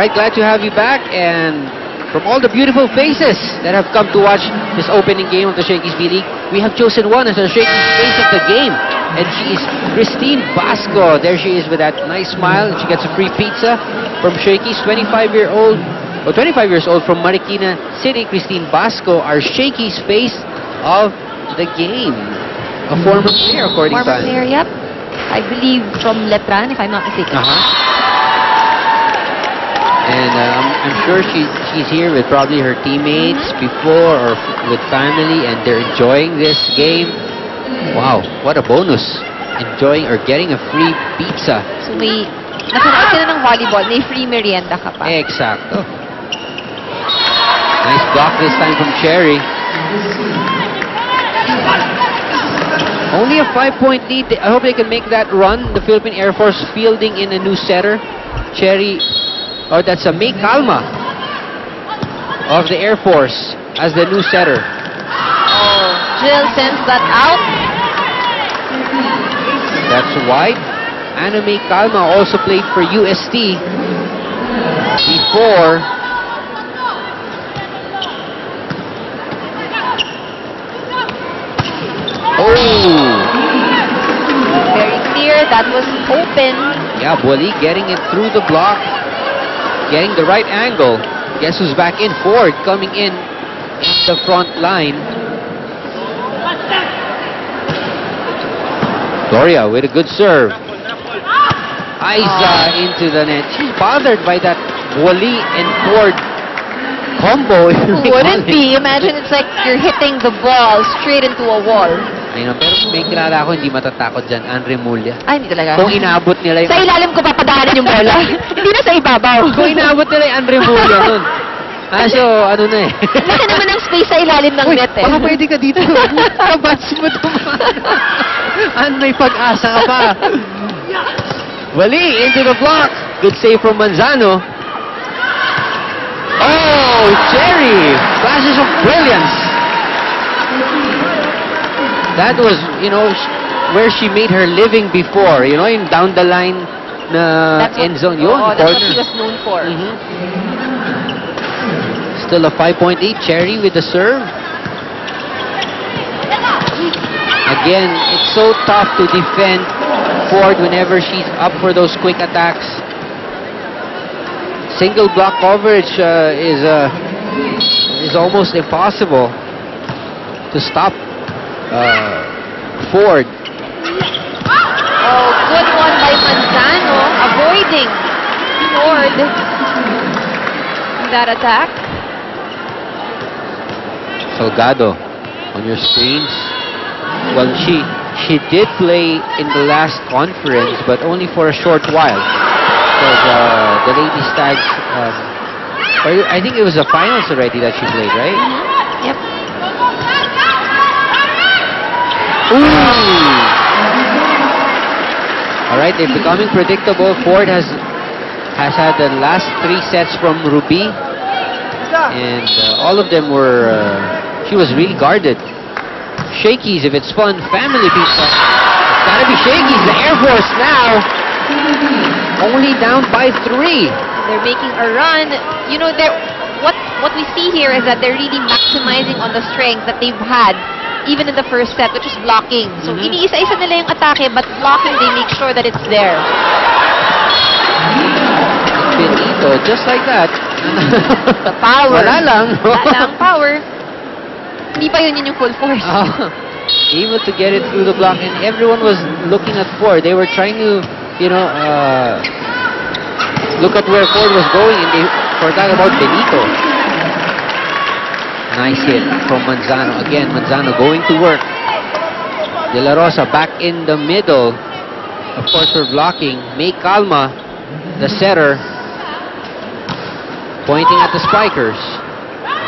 right, glad to have you back. And from all the beautiful faces that have come to watch this opening game of the Shakey's B-League, we have chosen one as our Shakey's face of the game. And she is Christine Basco. There she is with that nice smile. She gets a free pizza from Shakey's. 25 years old from Marikina City. Christine Basco, our Shakey's face of the game. A former player, according to Former player, yep. I believe from Letran, if I'm not mistaken. And I'm sure she's here with probably her teammates before or with family, and they're enjoying this game. Wow, what a bonus. Enjoying or getting a free pizza. So may, nakanood ka na ng volleyball, may free merienda ka pa. Exacto. Nice block this time from Cherry. Only a 5-point lead. I hope they can make that run. The Philippine Air Force fielding in a new setter. Cherry, or that's a May Calma of the Air Force as the new setter. Oh, Jill sends that out. That's wide. Anna May Calma also played for UST before. Oh! Very clear. That was open. Yeah, Buali getting it through the block. Getting the right angle. Guess who's back in? Ford coming in the front line. Gloria with a good serve. Aiza into the net. She's bothered by that Buali and Ford combo. Wouldn't be. Imagine it's like you're hitting the ball straight into a wall. I know, pero may kilala ako hindi matatakot dyan, Andre Mulya. Ay, hindi talaga. Kung inaabot nila yung... Sa ilalim ko papadaanan yung bola. Hindi na sa ibabaw. Kung inaabot nila yung Andre Mulya nun. So, ano na eh. Laki naman ang space sa ilalim ng net eh. Baka pwede ka dito. Kabats mo may pag-asa ka pa. Wali into the block. Good save from Manzano. Oh, Cherry. Flashes of brilliance. That was, you know, where she made her living before. You know, in down the line na end zone. Yun, that's what she was known for. Still a 5-point lead. Cherry with the serve. Again, it's so tough to defend Ford whenever she's up for those quick attacks. Single block coverage is almost impossible to stop Ford. Oh, good one by Manzano, avoiding Ford in that attack. Salgado on your screens. Well, she did play in the last conference, but only for a short while. Because the Lady Stags, I think it was the finals already that she played, right? Yep. Ooh! All right, they're becoming predictable. Ford has had the last 3 sets from Ruby, and all of them were. She was really guarded. Shakey's, if it's fun, family pizza. It's gotta be Shakey's. The Air Force now only down by 3. They're making a run. You know, what we see here is that they're really maximizing on the strength that they've had even in the first set, which is blocking. So, iniisa-isa nila yung atake, but blocking, they make sure that it's there. Benito, just like that. The power. Wala lang. Wala lang power. Hindi pa yun yung full force. Able to get it through the block, and everyone was looking at Ford. They were trying to, you know, look at where Ford was going, and they forgot about Benito. Nice hit from Manzano. Again, Manzano going to work. De La Rosa back in the middle. Of course, for blocking. May Calma, the setter, pointing at the spikers.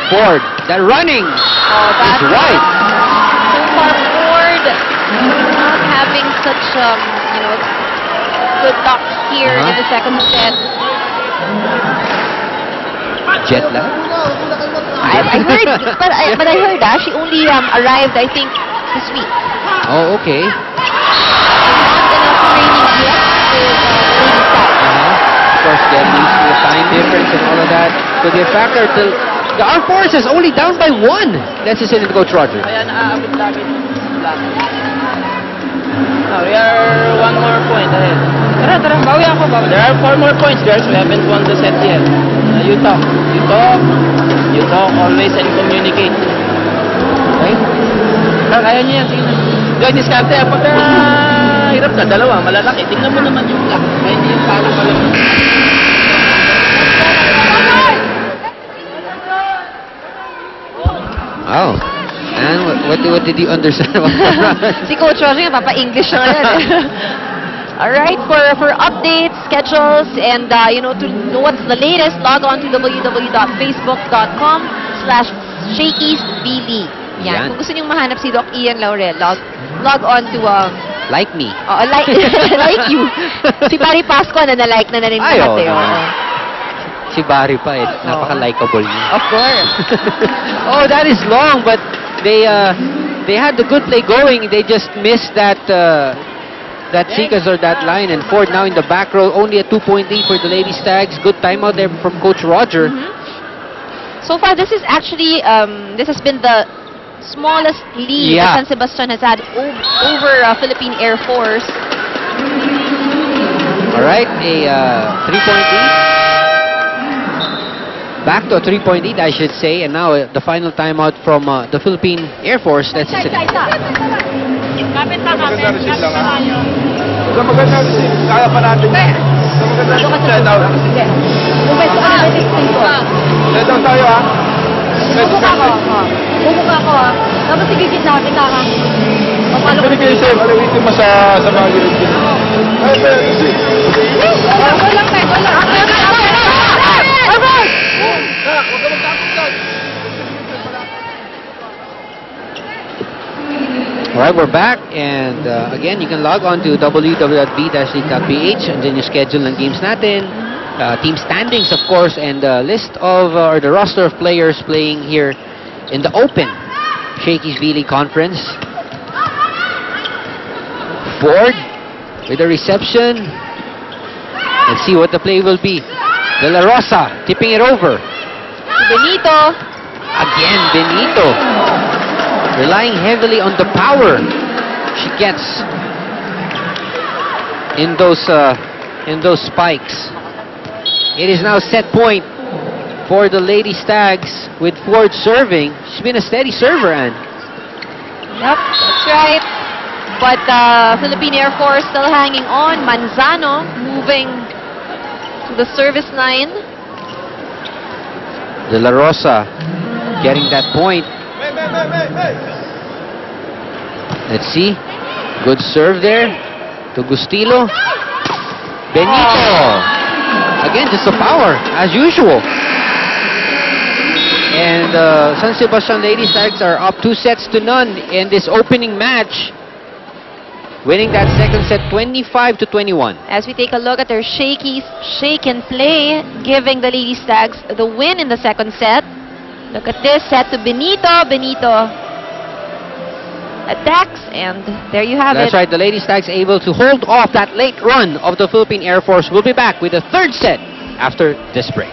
Ford, that running is wide. So far, Ford not having such, you know, good luck here in the second set. Jet lag. I heard, but I heard she only arrived, I think, this week. Oh, okay. Not enough training yet with Lady Stags. Of course, getting used to the time difference could be a factor. The armed forces only down by 1. Let's listen to Coach Roger. Kaya naaabot-labit black. Now, we are 1 more point ahead. Tara, bawi ako. There are 4 more points, girls. We haven't won the set yet. You talk. Always and communicate. Okay? Kaya niyo yan. Tingnan. Guys, diskarte. Pagka hirap ka, dalawa, malalaki. Tingnan mo naman yung black. Kaya hindi yung palo pala. Oh. And what did you understand about that? Si Coach Roger, papa-English siya ngayon. Alright, for updates, schedules, and to know what's the latest, log on to www.facebook.com/shakiesbleague. Yan. Kung gusto niyong mahanap si Doc Ian Laurel, log on to like me. Like like you. Si Barry Pasco na-like na rin lahat eh. Si Barry pa eh. Napaka-likeable niya. Of course. Oh, that is long, but they had the good play going. They just missed that seekers or that line, and Ford now in the back row, only a 2-point lead for the Lady Stags. Good timeout there from Coach Roger. So far, this is actually this has been the smallest lead that San Sebastian has had over Philippine Air Force. All right, a 3-point lead. Back to a 3-point lead, I should say, and now the final timeout from the Philippine Air Force. Let's listen. Maganda receive lang, ha? Maganda receive. Kaya pa natin. Maganda receive. Set down. Set down tayo, ha? Bumuka ako, ha? Dapat sige kita ka. Communication. Alawitin mo sa mga gilid. Ay, receive. Walang. Alright, we're back, and again, you can log on to www.b-league.ph and then yung schedule ng games natin, team standings, of course, and the list of, or the roster of players playing here in the Open Shakey's B-League Conference. Ford with a reception. Let's see what the play will be. De La Rosa tipping it over. Benito. Again, Benito. Relying heavily on the power she gets in those spikes. It is now set point for the Lady Stags with Ford serving. She's been a steady server, Ann. Yep, that's right. But Philippine Air Force still hanging on. Manzano moving to the service line. De La Rosa getting that point. Let's see. Good serve there to Gustilo. Benito. Again, just the power, as usual. And San Sebastian Lady Stags are up 2-0 in this opening match, winning that second set 25-21. As we take a look at their shake and play, giving the Lady Stags the win in the second set. Look at this, set to Benito. Benito attacks, and there you have it. That's right, the Lady Stags able to hold off that late run of the Philippine Air Force. We'll be back with the third set after this break.